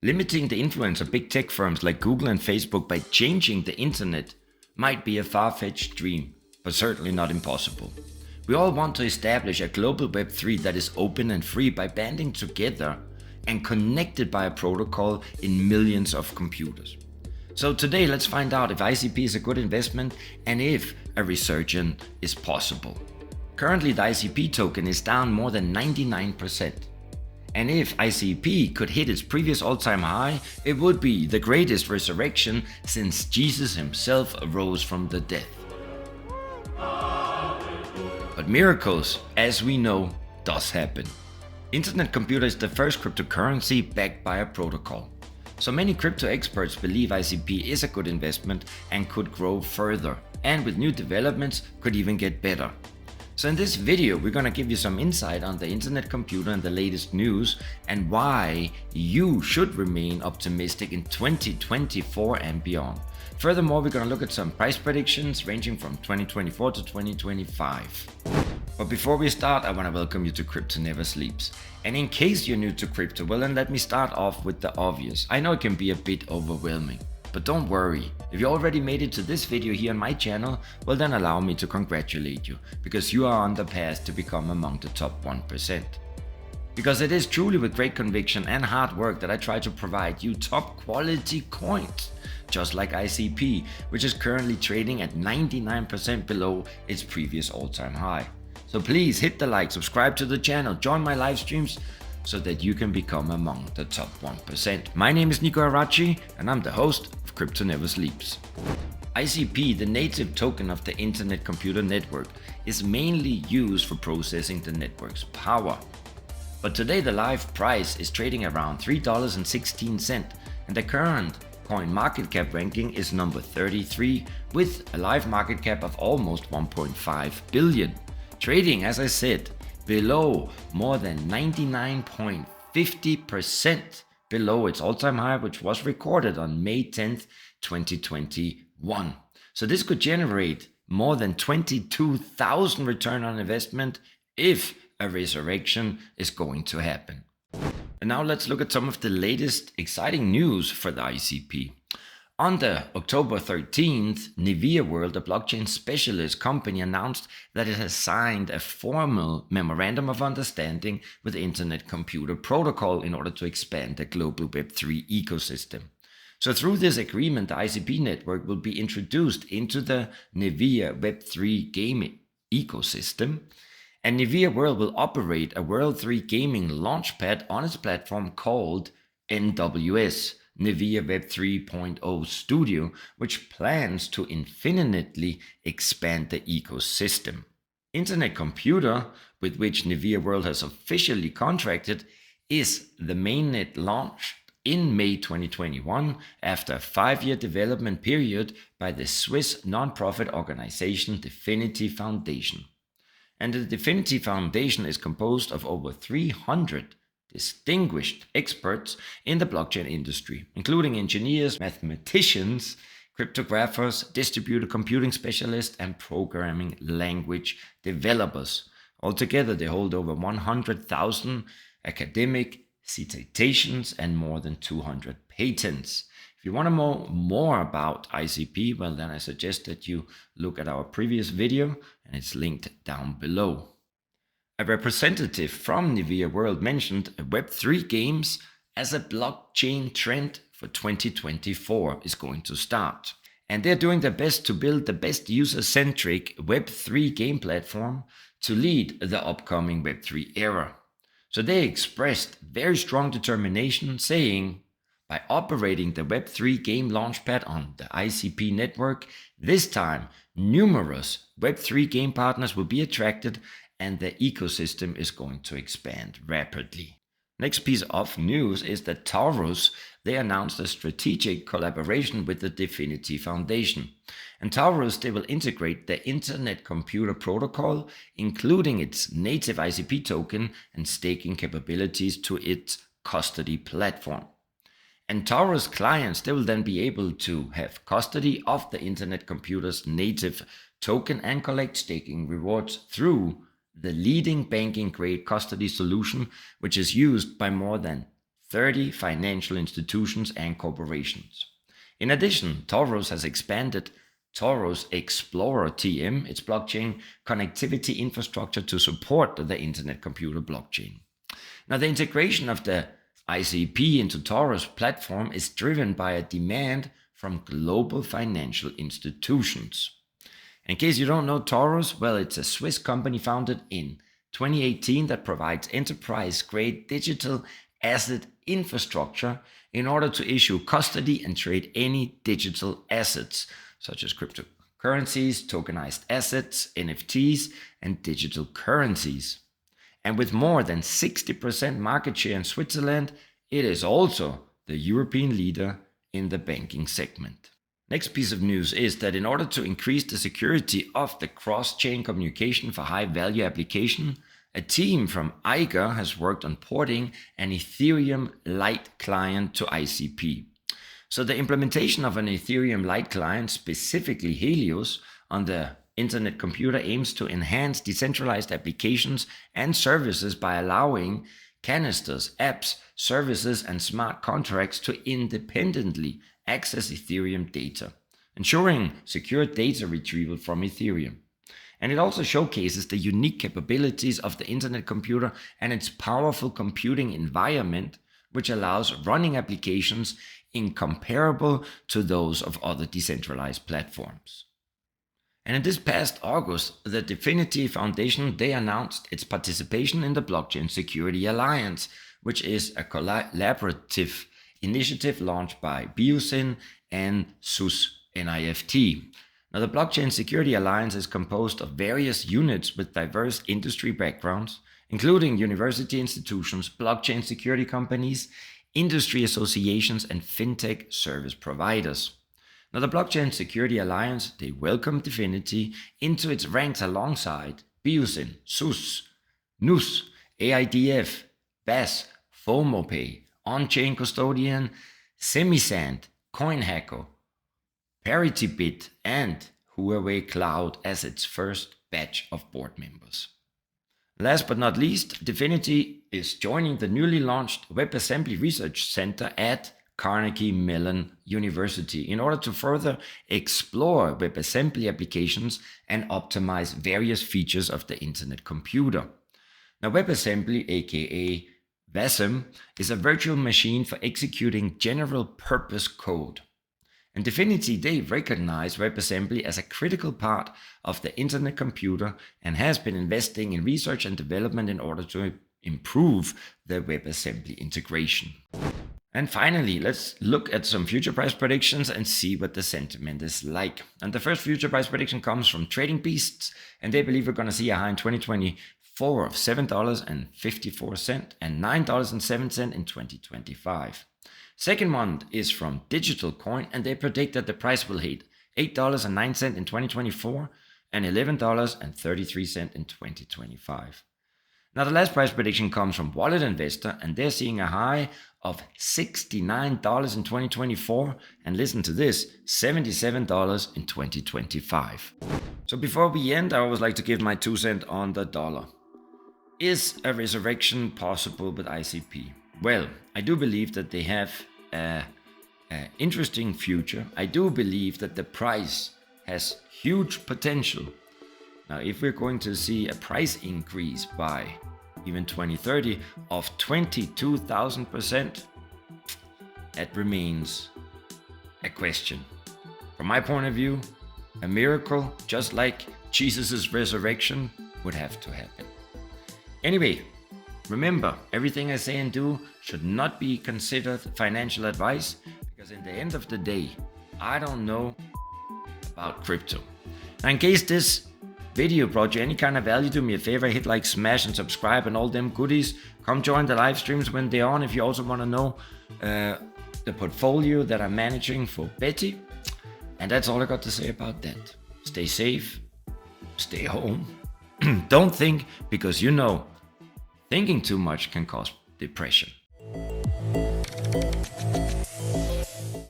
Limiting the influence of big tech firms like Google and Facebook by changing the internet might be a far-fetched dream, but certainly not impossible. We all want to establish a global Web3 that is open and free by banding together and connected by a protocol in millions of computers. So today let's find out if ICP is a good investment and if a resurgence is possible. Currently the ICP token is down more than 99%. And if ICP could hit its previous all-time high, it would be the greatest resurrection since Jesus himself arose from the dead. But miracles, as we know, does happen. Internet computer is the first cryptocurrency backed by a protocol. So many crypto experts believe ICP is a good investment and could grow further, and with new developments could even get better. So in this video, we're gonna give you some insight on the internet computer and the latest news and why you should remain optimistic in 2024 and beyond. Furthermore, we're gonna look at some price predictions ranging from 2024 to 2025. But before we start, I wanna welcome you to Crypto Never Sleeps. And in case you're new to crypto, well then let me start off with the obvious. I know it can be a bit overwhelming. But don't worry, if you already made it to this video here on my channel, well then allow me to congratulate you, because you are on the path to become among the top 1%. Because it is truly with great conviction and hard work that I try to provide you top quality coins, just like ICP, which is currently trading at 99% below its previous all-time high. So please hit the like, subscribe to the channel, join my live streams, so that you can become among the top 1%. My name is Nico Arachi and I'm the host of Crypto Never Sleeps. ICP, the native token of the Internet Computer Network, is mainly used for processing the network's power. But today the live price is trading around $3.16 and the current coin market cap ranking is number 33 with a live market cap of almost 1.5 billion. Trading, as I said, below more than 99.50% below its all-time high, which was recorded on May 10th, 2021. So this could generate more than 22,000 return on investment if a resurrection is going to happen. And now let's look at some of the latest exciting news for the ICP. On the October 13th, Nevia World, a blockchain specialist company, announced that it has signed a formal memorandum of understanding with Internet Computer Protocol in order to expand the global Web3 ecosystem. So through this agreement, the ICP network will be introduced into the Nevia Web3 gaming ecosystem, and Nevia World will operate a Web3 gaming launchpad on its platform called NWS. Nevia Web 3.0 Studio, which plans to infinitely expand the ecosystem. Internet Computer, with which Nevia World has officially contracted, is the mainnet launched in May 2021 after a 5-year development period by the Swiss non-profit organization DFINITY Foundation. And the DFINITY Foundation is composed of over 300 distinguished experts in the blockchain industry, including engineers, mathematicians, cryptographers, distributed computing specialists, and programming language developers. Altogether, they hold over 100,000 academic citations and more than 200 patents. If you want to know more about ICP, well then I suggest that you look at our previous video and it's linked down below. A representative from Nevia World mentioned Web3 games as a blockchain trend for 2024 is going to start. And they're doing their best to build the best user-centric Web3 game platform to lead the upcoming Web3 era. So they expressed very strong determination, saying, by operating the Web3 game launchpad on the ICP network, this time numerous Web3 game partners will be attracted and the ecosystem is going to expand rapidly. Next piece of news is that Taurus, they announced a strategic collaboration with the DFINITY Foundation. And Taurus, they will integrate the Internet Computer Protocol, including its native ICP token and staking capabilities to its custody platform. And Taurus clients, they will then be able to have custody of the Internet Computer's native token and collect staking rewards through the leading banking-grade custody solution, which is used by more than 30 financial institutions and corporations. In addition, Taurus has expanded Taurus Explorer TM, its blockchain connectivity infrastructure to support the Internet Computer blockchain. Now, the integration of the ICP into Taurus platform is driven by a demand from global financial institutions. In case you don't know Taurus, well, it's a Swiss company founded in 2018 that provides enterprise-grade digital asset infrastructure in order to issue, custody, and trade any digital assets, such as cryptocurrencies, tokenized assets, NFTs, and digital currencies. And with more than 60% market share in Switzerland, it is also the European leader in the banking segment. Next piece of news is that in order to increase the security of the cross-chain communication for high-value application, a team from Eiger has worked on porting an Ethereum Lite client to ICP. So the implementation of an Ethereum Lite client, specifically Helios, on the Internet Computer aims to enhance decentralized applications and services by allowing canisters, apps, services, and smart contracts to independently access Ethereum data, ensuring secure data retrieval from Ethereum. And it also showcases the unique capabilities of the Internet Computer and its powerful computing environment, which allows running applications incomparable to those of other decentralized platforms. And in this past August, the DFINITY Foundation, they announced its participation in the Blockchain Security Alliance, which is a collaborative initiative launched by BioSyn and SUS NIFT. Now, the Blockchain Security Alliance is composed of various units with diverse industry backgrounds, including university institutions, blockchain security companies, industry associations, and fintech service providers. Now, the Blockchain Security Alliance, they welcome DFINITY into its ranks alongside BioSyn, SUS, NUS, AIDF, BAS, FOMOPay, On-Chain Custodian, Semisand, CoinHacker, ParityBit, and Huawei Cloud as its first batch of board members. Last but not least, DFINITY is joining the newly launched WebAssembly Research Center at Carnegie Mellon University in order to further explore WebAssembly applications and optimize various features of the Internet Computer. Now, WebAssembly, aka WASM, is a virtual machine for executing general purpose code. And DFINITY, they recognize WebAssembly as a critical part of the Internet Computer and has been investing in research and development in order to improve the WebAssembly integration. And finally, let's look at some future price predictions and see what the sentiment is like. And the first future price prediction comes from Trading Beasts, and they believe we're going to see a high in 2024 of $7.54 and $9.07 in 2025. Second one is from Digital Coin, and they predict that the price will hit $8.09 in 2024 and $11.33 in 2025. Now, the last price prediction comes from Wallet Investor, and they're seeing a high of $69 in 2024, and listen to this, $77 in 2025. So before we end, I always like to give my 2 cents on the dollar. Is a resurrection possible with ICP? Well, I do believe that they have an interesting future. I do believe that the price has huge potential. Now, if we're going to see a price increase by even 2030 of 22,000%, that remains a question. From my point of view, a miracle, just like Jesus' resurrection, would have to happen. Anyway, remember, everything I say and do should not be considered financial advice, because in the end of the day, I don't know about crypto. Now, in case this video brought you any kind of value, do me a favor, hit like, smash, and subscribe, and all them goodies. Come join the live streams when they're on if you also want to know the portfolio that I'm managing for Betty. And that's all I got to say about that. Stay safe, stay home. Don't think, because you know, thinking too much can cause depression.